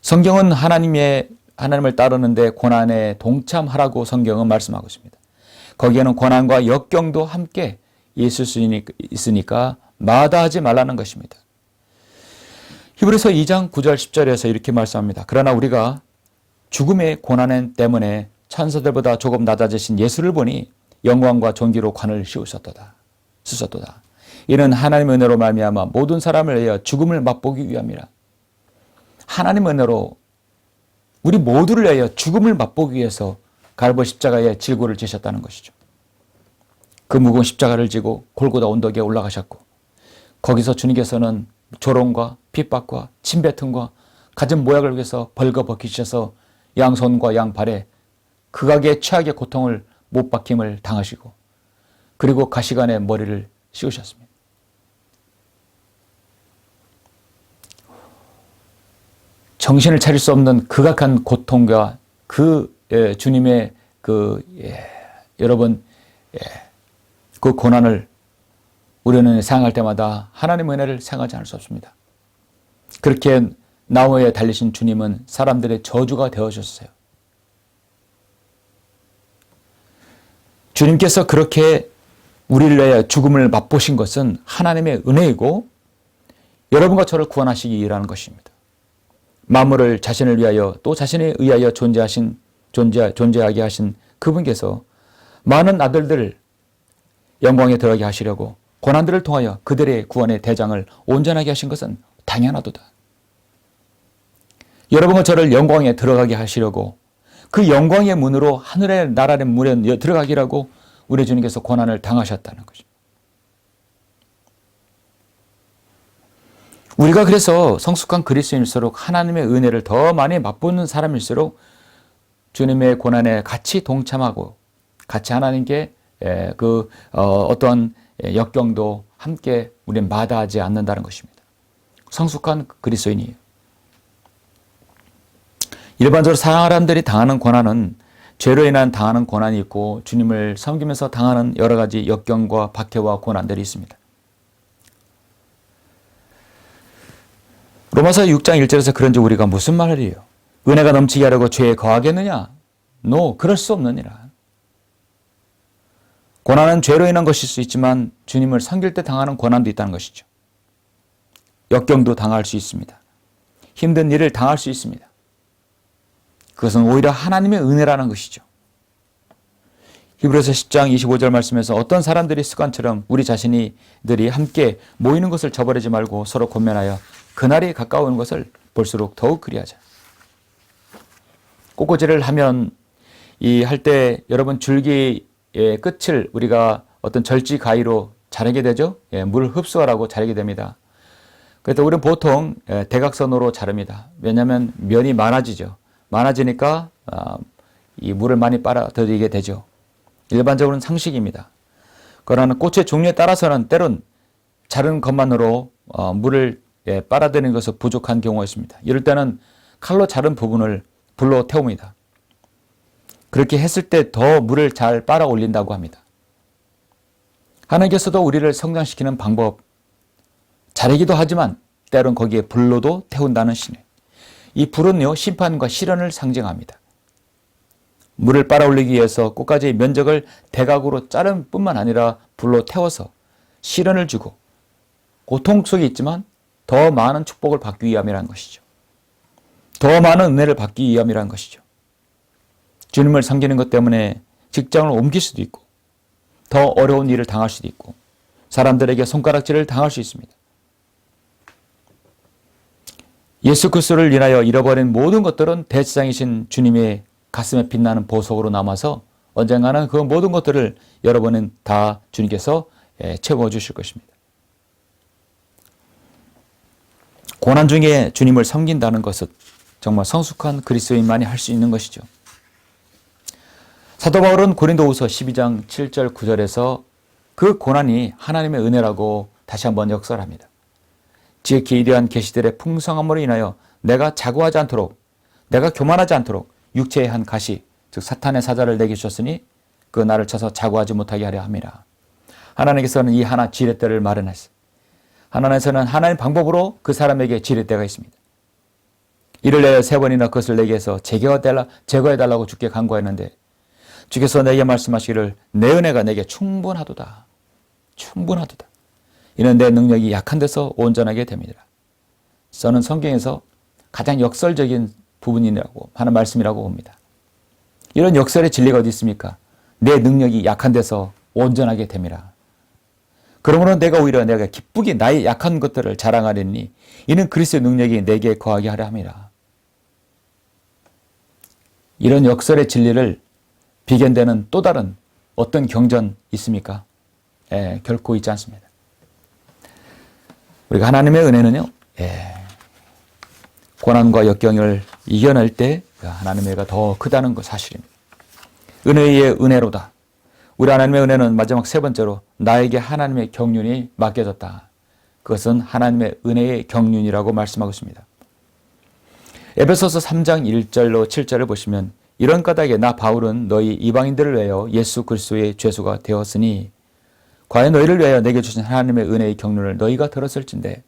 성경은 하나님을 따르는데 고난에 동참하라고 성경은 말씀하고 있습니다. 거기에는 고난과 역경도 함께 있을 수 있으니까 마다하지 말라는 것입니다. 히브리서 2장 9절 10절에서 이렇게 말씀합니다. 그러나 우리가 죽음의 고난 때문에 천사들보다 조금 낮아지신 예수를 보니 영광과 존귀로 관을 씌우셨도다. 이는 하나님의 은혜로 말미암아 모든 사람을 위하여 죽음을 맛보기 위함이라. 하나님의 은혜로 우리 모두를 위하여 죽음을 맛보기 위해서 갈보 십자가에 질고를 지셨다는 것이죠. 그 무거운 십자가를 지고 골고다 언덕에 올라가셨고, 거기서 주님께서는 조롱과 핍박과 침뱉음과 갖은 모약을 위해서 벌거벗기셔서 양손과 양발에 극악의 최악의 고통을 못 박힘을 당하시고, 그리고 가시관에 머리를 씌우셨습니다. 정신을 차릴 수 없는 극악한 고통과 그 주님의 여러분 그 고난을 우리는 생각할 때마다 하나님의 은혜를 생각하지 않을 수 없습니다. 그렇게 나무에 달리신 주님은 사람들의 저주가 되어주셨어요. 주님께서 그렇게 우리를 위해 죽음을 맛보신 것은 하나님의 은혜이고 여러분과 저를 구원하시기 위함이라는 것입니다. 만물을 자신을 위하여 또 자신에 의하여 존재하게 하신 그분께서 많은 아들들을 영광에 들어가게 하시려고 고난들을 통하여 그들의 구원의 대장을 온전하게 하신 것은 당연하도다. 여러분과 저를 영광에 들어가게 하시려고 그 영광의 문으로 하늘의 나라의 문에 들어가기라고 우리 주님께서 고난을 당하셨다는 것입니다. 우리가 그래서 성숙한 그리스도인일수록 하나님의 은혜를 더 많이 맛보는 사람일수록 주님의 고난에 같이 동참하고 같이 하나님께 어떤 역경도 함께 우리는 마다하지 않는다는 것입니다. 성숙한 그리스도인이에요. 일반적으로 사람들이 당하는 고난은 죄로 인한 당하는 고난이 있고 주님을 섬기면서 당하는 여러 가지 역경과 박해와 고난들이 있습니다. 로마서 6장 1절에서 그런지 우리가 무슨 말을 해요? 은혜가 넘치게 하려고 죄에 거하겠느냐? 그럴 수 없느니라. 고난은 죄로 인한 것일 수 있지만 주님을 섬길 때 당하는 고난도 있다는 것이죠. 역경도 당할 수 있습니다. 힘든 일을 당할 수 있습니다. 그것은 오히려 하나님의 은혜라는 것이죠. 히브리서 10장 25절 말씀에서 어떤 사람들이 습관처럼 우리 자신들이 함께 모이는 것을 저버리지 말고 서로 권면하여 그날이 가까운 것을 볼수록 더욱 그리하자. 꽃꽂이를 하면 할 때 여러분 줄기의 끝을 우리가 어떤 절지 가위로 자르게 되죠. 물을 흡수하라고 자르게 됩니다. 그래서 우리는 보통 대각선으로 자릅니다. 왜냐하면 면이 많아지죠. 많아지니까 이 물을 많이 빨아들이게 되죠. 일반적으로는 상식입니다. 그러나 꽃의 종류에 따라서는 때론 자른 것만으로 물을 빨아들이는 것은 부족한 경우가 있습니다. 이럴 때는 칼로 자른 부분을 불로 태웁니다. 그렇게 했을 때 더 물을 잘 빨아 올린다고 합니다. 하나님께서도 우리를 성장시키는 방법, 자르기도 하지만 때론 거기에 불로도 태운다는 신의. 이 불은요, 심판과 시련을 상징합니다. 물을 빨아 올리기 위해서 꽃가지의 면적을 대각으로 자른 뿐만 아니라 불로 태워서 시련을 주고 고통 속에 있지만 더 많은 축복을 받기 위함이라는 것이죠. 더 많은 은혜를 받기 위함이라는 것이죠. 주님을 섬기는 것 때문에 직장을 옮길 수도 있고 더 어려운 일을 당할 수도 있고 사람들에게 손가락질을 당할 수 있습니다. 예수 그리스도를 인하여 잃어버린 모든 것들은 대제사장이신 주님의 가슴에 빛나는 보석으로 남아서 언젠가는 그 모든 것들을 여러분은 다 주님께서 채워주실 것입니다. 고난 중에 주님을 섬긴다는 것은 정말 성숙한 그리스도인만이 할 수 있는 것이죠. 사도 바울은 고린도후서 12장 7절 9절에서 그 고난이 하나님의 은혜라고 다시 한번 역설합니다. 지극히 위대한 계시들의 풍성함으로 인하여 내가 자고하지 않도록 내가 교만하지 않도록 육체의 한 가시 즉 사탄의 사자를 내게 주셨으니 그 나를 쳐서 자고하지 못하게 하려 함이라. 하나님께서는 이 하나 지렛대를 마련했어요. 하나님께서는 하나님 방법으로 그 사람에게 지렛대가 있습니다. 이를 내어 3번이나 그것을 내게 해서 제거해달라고 주께 간구했는데 주께서 내게 말씀하시기를 내 은혜가 내게 충분하도다. 충분하도다. 이는 내 능력이 약한 데서 온전하게 됩니다. 저는 성경에서 가장 역설적인 부분이라고 하는 말씀이라고 봅니다. 이런 역설의 진리가 어디 있습니까? 내 능력이 약한 데서 온전하게 됩니다. 그러므로 내가 오히려 내가 기쁘게 나의 약한 것들을 자랑하려니 이는 그리스도의 능력이 내게 거하게 하려 함이라. 이런 역설의 진리를 비견되는 또 다른 어떤 경전 있습니까? 결코 있지 않습니다. 우리가 하나님의 은혜는요, 고난과 역경을 이겨낼 때 하나님의 은혜가 더 크다는 것 사실입니다. 은혜의 은혜로다. 우리 하나님의 은혜는 마지막 세 번째로 나에게 하나님의 경륜이 맡겨졌다. 그것은 하나님의 은혜의 경륜이라고 말씀하고 있습니다. 에베소서 3장 1절로 7절을 보시면 이런 까닭에 나 바울은 너희 이방인들을 위하여 예수 그리스도의 죄수가 되었으니 과연 너희를 위하여 내게 주신 하나님의 은혜의 경륜을 너희가 들었을진데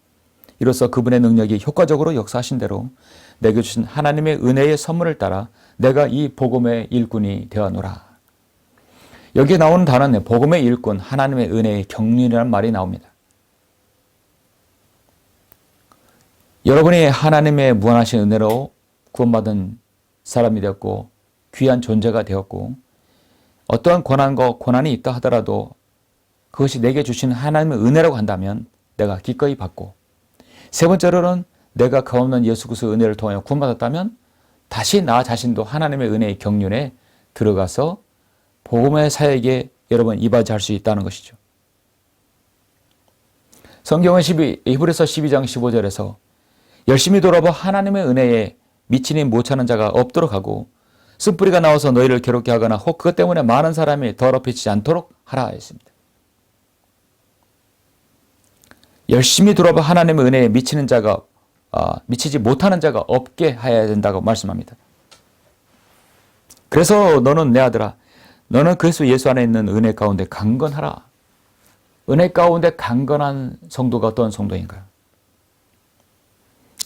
이로써 그분의 능력이 효과적으로 역사하신 대로 내게 주신 하나님의 은혜의 선물을 따라 내가 이 복음의 일꾼이 되어노라. 여기에 나오는 단어는 복음의 일꾼, 하나님의 은혜의 경륜이라는 말이 나옵니다. 여러분이 하나님의 무한하신 은혜로 구원받은 사람이 되었고 귀한 존재가 되었고 어떠한 고난이 있다 하더라도 그것이 내게 주신 하나님의 은혜라고 한다면 내가 기꺼이 받고, 세 번째로는 내가 값없는 예수 그리스도의 은혜를 통하여 구원받았다면 다시 나 자신도 하나님의 은혜의 경륜에 들어가서 복음의 사역에 여러분 이바지할 수 있다는 것이죠. 성경은 히브리서 12장 15절에서 열심히 돌아봐 하나님의 은혜에 미치니 못하는 자가 없도록 하고 쓴뿌리가 나와서 너희를 괴롭게 하거나 혹 그것 때문에 많은 사람이 더럽히지 않도록 하라 했습니다. 열심히 돌아봐 하나님의 은혜에 미치지 못하는 자가 없게 해야 된다고 말씀합니다. 그래서 너는 내 아들아, 너는 그리스도 예수 안에 있는 은혜 가운데 강건하라. 은혜 가운데 강건한 성도가 어떤 성도인가요?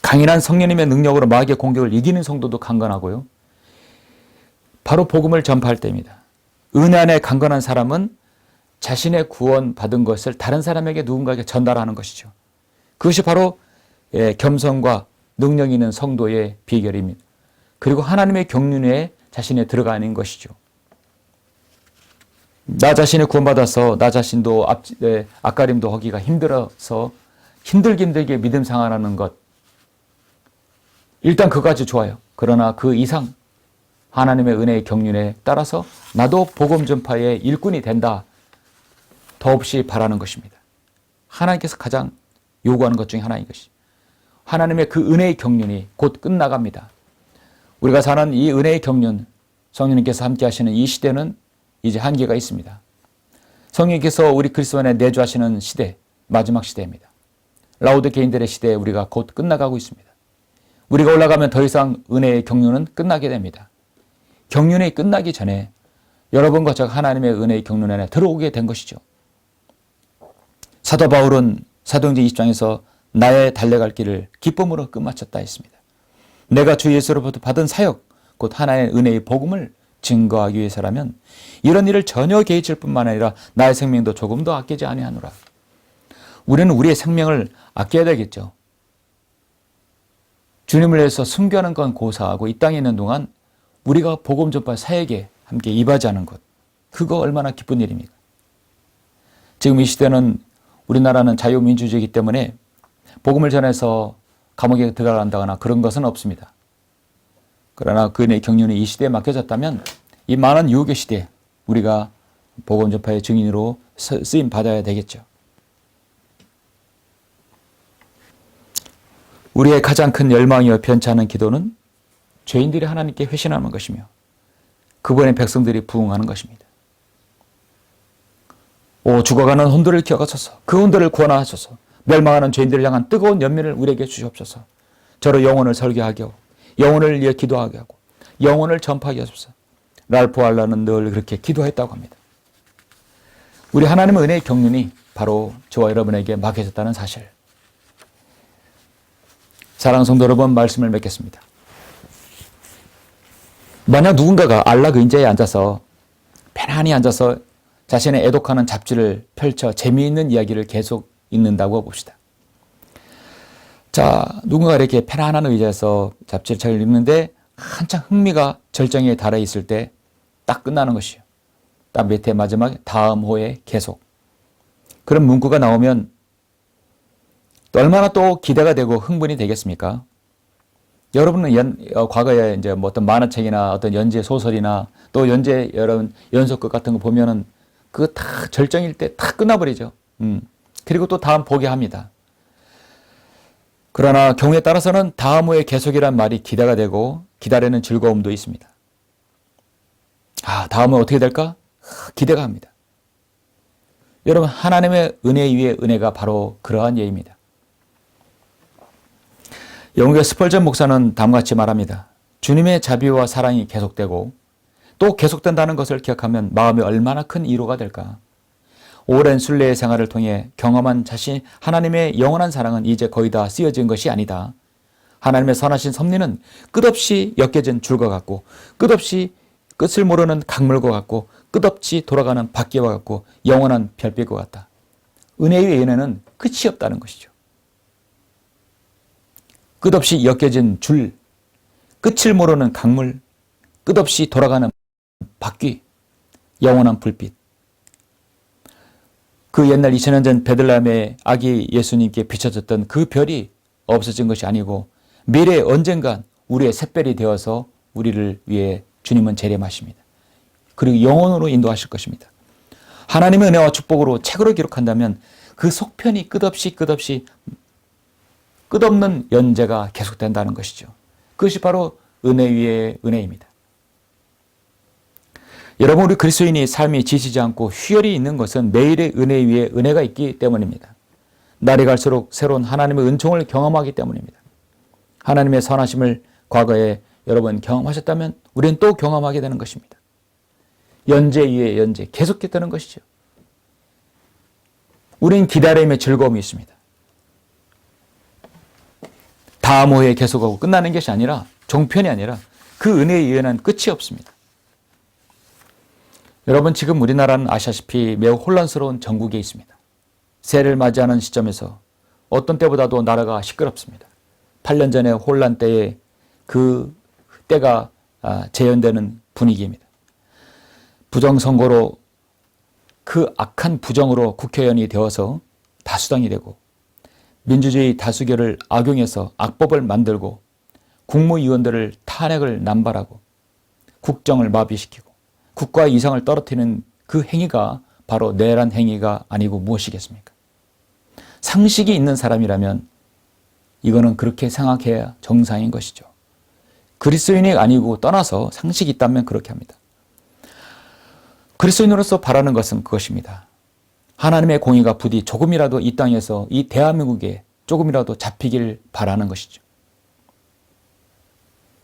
강인한 성령님의 능력으로 마귀의 공격을 이기는 성도도 강건하고요. 바로 복음을 전파할 때입니다. 은혜 안에 강건한 사람은 자신의 구원 받은 것을 다른 사람에게 누군가에게 전달하는 것이죠. 그것이 바로 겸손과 능력 있는 성도의 비결입니다. 그리고 하나님의 경륜에 자신이 들어가는 것이죠. 나 자신이 구원받아서 나 자신도 앞가림도 하기가 힘들어서 힘들게 믿음 상하는 것, 일단 그거까지 좋아요. 그러나 그 이상 하나님의 은혜의 경륜에 따라서 나도 복음 전파의 일꾼이 된다. 더없이 바라는 것입니다. 하나님께서 가장 요구하는 것 중에 하나인 것이 하나님의 그 은혜의 경륜이 곧 끝나갑니다. 우리가 사는 이 은혜의 경륜, 성령님께서 함께 하시는 이 시대는 이제 한계가 있습니다. 성령님께서 우리 그리스도 안에 내주하시는 시대, 마지막 시대입니다. 라오디게인들의 시대에 우리가 곧 끝나가고 있습니다. 우리가 올라가면 더 이상 은혜의 경륜은 끝나게 됩니다. 경륜이 끝나기 전에 여러분과 제가 하나님의 은혜의 경륜 안에 들어오게 된 것이죠. 사도 바울은 사도행전 20장에서 나의 달려갈 길을 기쁨으로 끝마쳤다 했습니다. 내가 주 예수로부터 받은 사역, 곧 하나의 은혜의 복음을 증거하기 위해서라면 이런 일을 전혀 개의칠 뿐만 아니라 나의 생명도 조금 더 아끼지 아니하노라. 우리는 우리의 생명을 아껴야 되겠죠. 주님을 위해서 순교하는 건 고사하고 이 땅에 있는 동안 우리가 복음 전파 사역에 함께 이바지하는 것, 그거 얼마나 기쁜 일입니까? 지금 이 시대는 우리나라는 자유민주주의이기 때문에 복음을 전해서 감옥에 들어간다거나 그런 것은 없습니다. 그러나 그의 경륜이 이 시대에 맡겨졌다면 이 많은 유혹의 시대에 우리가 복음 전파의 증인으로 쓰임 받아야 되겠죠. 우리의 가장 큰 열망이요 변치 않은 기도는 죄인들이 하나님께 회신하는 것이며 그분의 백성들이 부응하는 것입니다. 죽어가는 혼들을 기억하소서. 그 혼들을 구원하소서. 멸망하는 죄인들을 향한 뜨거운 연민을 우리에게 주시옵소서. 저로 영혼을 설교하게 하고 영혼을 위해 기도하게 하고 영혼을 전파하게 하소서. 랄프 알라는 늘 그렇게 기도했다고 합니다. 우리 하나님의 은혜의 경륜이 바로 저와 여러분에게 맡겨졌다는 사실. 사랑하는 성도 여러분, 말씀을 맺겠습니다. 만약 누군가가 안락 의자에 앉아서 편안히 앉아서 자신의 애독하는 잡지를 펼쳐 재미있는 이야기를 계속 읽는다고 봅시다. 자, 누군가 이렇게 편안한 의자에서 잡지를 잘 읽는데 한창 흥미가 절정에 달해 있을 때 딱 끝나는 것이요. 딱 밑에 마지막에 다음 호에 계속. 그런 문구가 나오면 또 얼마나 또 기대가 되고 흥분이 되겠습니까? 여러분은 과거에 이제 뭐 어떤 만화책이나 어떤 연재 소설이나 또 연재 여러분 연속극 같은 거 보면은 그거 다 절정일 때 다 끝나버리죠. 그리고 또 다음 보게 합니다. 그러나 경우에 따라서는 다음 후에 계속이란 말이 기대가 되고 기다리는 즐거움도 있습니다. 다음은 어떻게 될까? 기대가 합니다. 여러분, 하나님의 은혜 위에 은혜가 바로 그러한 예입니다. 영국의 스펄전 목사는 다음같이 말합니다. 주님의 자비와 사랑이 계속되고 또 계속된다는 것을 기억하면 마음이 얼마나 큰 위로가 될까? 오랜 순례의 생활을 통해 경험한 하나님의 영원한 사랑은 이제 거의 다 쓰여진 것이 아니다. 하나님의 선하신 섭리는 끝없이 엮여진 줄과 같고 끝없이 끝을 모르는 강물과 같고 끝없이 돌아가는 바퀴와 같고 영원한 별빛과 같다. 은혜의 은혜는 끝이 없다는 것이죠. 끝없이 엮여진 줄, 끝을 모르는 강물, 끝없이 돌아가는 바퀴, 영원한 불빛. 그 옛날 2000년 전 베들레헴의 아기 예수님께 비춰졌던 그 별이 없어진 것이 아니고 미래에 언젠간 우리의 샛별이 되어서 우리를 위해 주님은 재림하십니다. 그리고 영원으로 인도하실 것입니다. 하나님의 은혜와 축복으로 책으로 기록한다면 그 속편이 끝없는 연재가 계속된다는 것이죠. 그것이 바로 은혜 위의 은혜입니다. 여러분, 우리 그리스도인이 삶이 지치지 않고 휴열이 있는 것은 매일의 은혜 위에 은혜가 있기 때문입니다. 날이 갈수록 새로운 하나님의 은총을 경험하기 때문입니다. 하나님의 선하심을 과거에 여러분 경험하셨다면 우리는 또 경험하게 되는 것입니다. 연재 위에 연재, 계속했다는 것이죠. 우리는 기다림의 즐거움이 있습니다. 다음 후에 계속하고 끝나는 것이 아니라 종편이 아니라 그 은혜의 이해는 끝이 없습니다. 여러분, 지금 우리나라는 아시다시피 매우 혼란스러운 전국에 있습니다. 새해를 맞이하는 시점에서 어떤 때보다도 나라가 시끄럽습니다. 8년 전에 혼란 때에 그 때가 재현되는 분위기입니다. 부정선거로 그 악한 부정으로 국회의원이 되어서 다수당이 되고 민주주의 다수결을 악용해서 악법을 만들고 국무위원들을 탄핵을 남발하고 국정을 마비시키고 국가 이상을 떨어뜨리는 그 행위가 바로 내란 행위가 아니고 무엇이겠습니까? 상식이 있는 사람이라면 이거는 그렇게 생각해야 정상인 것이죠. 그리스도인이 아니고 떠나서 상식이 있다면 그렇게 합니다. 그리스도인으로서 바라는 것은 그것입니다. 하나님의 공의가 부디 조금이라도 이 땅에서 이 대한민국에 조금이라도 잡히길 바라는 것이죠.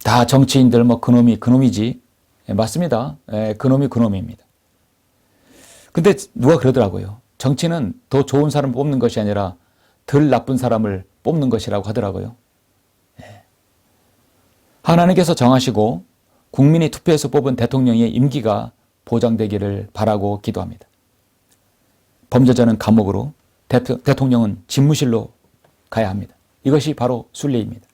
다 정치인들 그놈이 그놈이지. 맞습니다. 그놈이 그놈입니다. 근데 누가 그러더라고요. 정치는 더 좋은 사람을 뽑는 것이 아니라 덜 나쁜 사람을 뽑는 것이라고 하더라고요. 하나님께서 정하시고 국민이 투표해서 뽑은 대통령의 임기가 보장되기를 바라고 기도합니다. 범죄자는 감옥으로, 대통령은 집무실로 가야 합니다. 이것이 바로 순리입니다.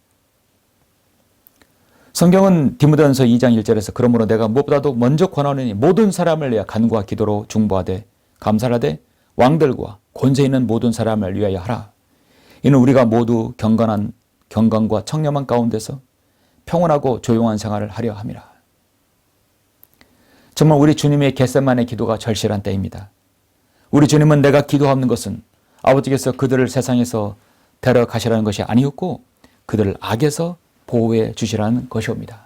성경은 디모데전서 2장 1절에서 그러므로 내가 무엇보다도 먼저 권하노니 모든 사람을 위하여 간구와 기도로 중보하되 감사하되 왕들과 권세 있는 모든 사람을 위하여 하라. 이는 우리가 모두 경건과 청렴한 가운데서 평온하고 조용한 생활을 하려 함이라. 정말 우리 주님의 겟세마네 기도가 절실한 때입니다. 우리 주님은 내가 기도하는 것은 아버지께서 그들을 세상에서 데려가시라는 것이 아니었고 그들을 악에서 보호해 주시라는 것이옵니다.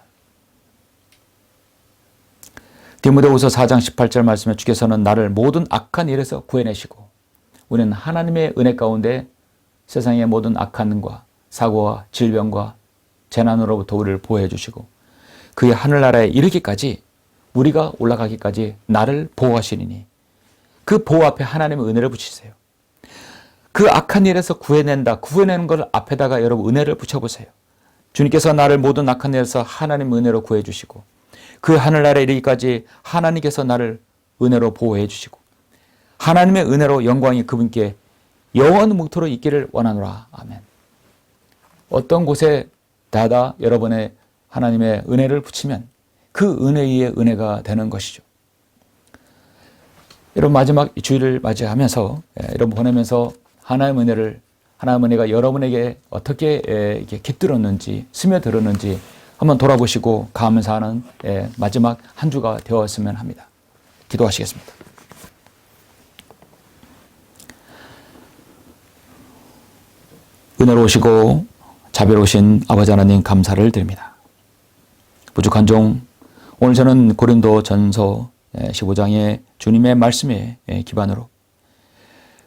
디모데후서 4장 18절 말씀에 주께서는 나를 모든 악한 일에서 구해내시고 우리는 하나님의 은혜 가운데 세상의 모든 악한과 사고와 질병과 재난으로부터 우리를 보호해 주시고 그의 하늘나라에 이르기까지 우리가 올라가기까지 나를 보호하시리니 그 보호 앞에 하나님의 은혜를 붙이세요. 그 악한 일에서 구해내는 걸 앞에다가 여러분 은혜를 붙여보세요. 주님께서 나를 모든 악한 일에서 하나님의 은혜로 구해 주시고 그 하늘나라에 이르기까지 하나님께서 나를 은혜로 보호해 주시고 하나님의 은혜로 영광이 그분께 영원 묵토록 있기를 원하노라. 아멘. 어떤 곳에 다다 여러분의 하나님의 은혜를 붙이면 그 은혜 위에 은혜가 되는 것이죠. 이런 마지막 주일을 맞이하면서 여러분 보내면서 하나님의 은혜가 여러분에게 어떻게 이렇게 깃들었는지 스며들었는지 한번 돌아보시고 감사하는 마지막 한 주가 되었으면 합니다. 기도하시겠습니다. 은혜로우시고 자비로우신 아버지 하나님 감사를 드립니다. 부족한 종 오늘 저는 고린도 전서 15장의 주님의 말씀에 기반으로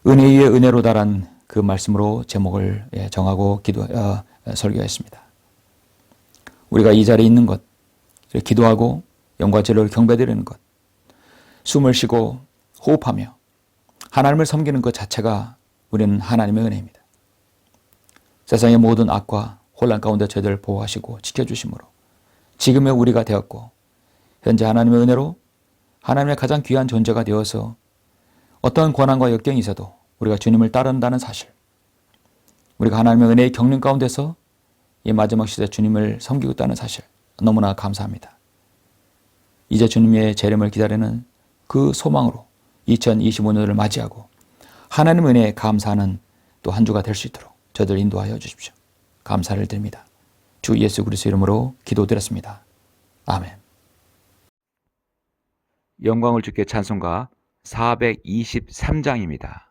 은혜 위에 은혜로다란 그 말씀으로 제목을 정하고 설교했습니다. 우리가 이 자리에 있는 것, 기도하고 영과 진리로 경배드리는 것, 숨을 쉬고 호흡하며 하나님을 섬기는 것 자체가 우리는 하나님의 은혜입니다. 세상의 모든 악과 혼란 가운데 저희들을 보호하시고 지켜주심으로 지금의 우리가 되었고 현재 하나님의 은혜로 하나님의 가장 귀한 존재가 되어서 어떤 고난과 역경이 있어도 우리가 주님을 따른다는 사실, 우리가 하나님의 은혜의 경륜 가운데서 이 마지막 시대 주님을 섬기고 있다는 사실 너무나 감사합니다. 이제 주님의 재림을 기다리는 그 소망으로 2025년을 맞이하고 하나님의 은혜에 감사하는 또 한 주가 될 수 있도록 저희들 인도하여 주십시오. 감사를 드립니다. 주 예수 그리스도 이름으로 기도드렸습니다. 아멘. 영광을 주께 찬송가 423장입니다.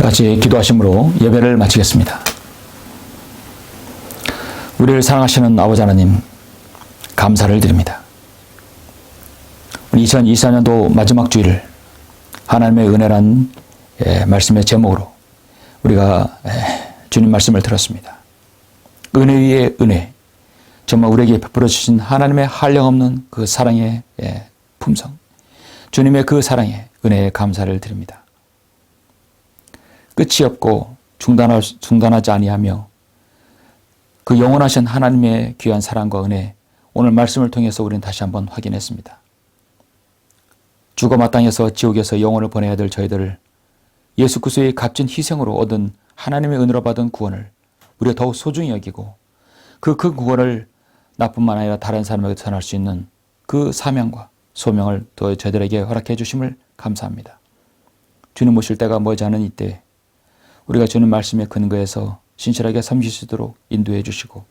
같이 기도하심으로 예배를 마치겠습니다. 우리를 사랑하시는 아버지 하나님 감사를 드립니다. 2024년도 마지막 주일 하나님의 은혜란 말씀의 제목으로 우리가 주님 말씀을 들었습니다. 은혜 위에 은혜, 정말 우리에게 베풀어 주신 하나님의 한량없는 그 사랑의 품성, 주님의 그 사랑에 은혜에 감사를 드립니다. 끝이 없고 중단하지 아니하며 그 영원하신 하나님의 귀한 사랑과 은혜, 오늘 말씀을 통해서 우리는 다시 한번 확인했습니다. 죽어 마땅해서 지옥에서 영혼을 보내야 될 저희들을 예수 그리스도의 값진 희생으로 얻은 하나님의 은혜로 받은 구원을 우리가 더욱 소중히 여기고 그 구원을 나뿐만 아니라 다른 사람에게 전할 수 있는 그 사명과 소명을 또 저희들에게 허락해 주심을 감사합니다. 주님 모실 때가 머지 않은 이때 우리가 주님 말씀에 근거해서 신실하게 섬길 수 있도록 인도해 주시고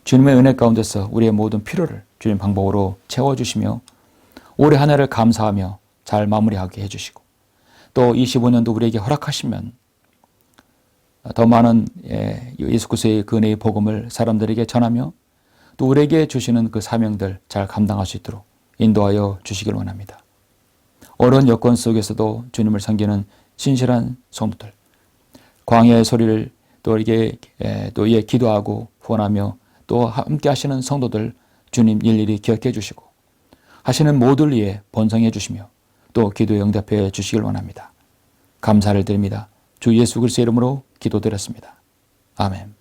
주님의 은혜 가운데서 우리의 모든 필요를 주님 방법으로 채워주시며 올해 한 해를 감사하며 잘 마무리하게 해주시고 또 25년도 우리에게 허락하시면 더 많은 예수 그리스도의 그 은혜의 복음을 사람들에게 전하며 또 우리에게 주시는 그 사명들 잘 감당할 수 있도록 인도하여 주시길 원합니다. 어려운 여건 속에서도 주님을 섬기는 신실한 성도들, 광야의 소리를 또 기도하고 후원하며 또 함께 하시는 성도들 주님 일일이 기억해 주시고 하시는 모두를 위해 번성해 주시며 또 기도에 응답해 주시길 원합니다. 감사를 드립니다. 주 예수 그리스도의 이름으로 기도드렸습니다. 아멘.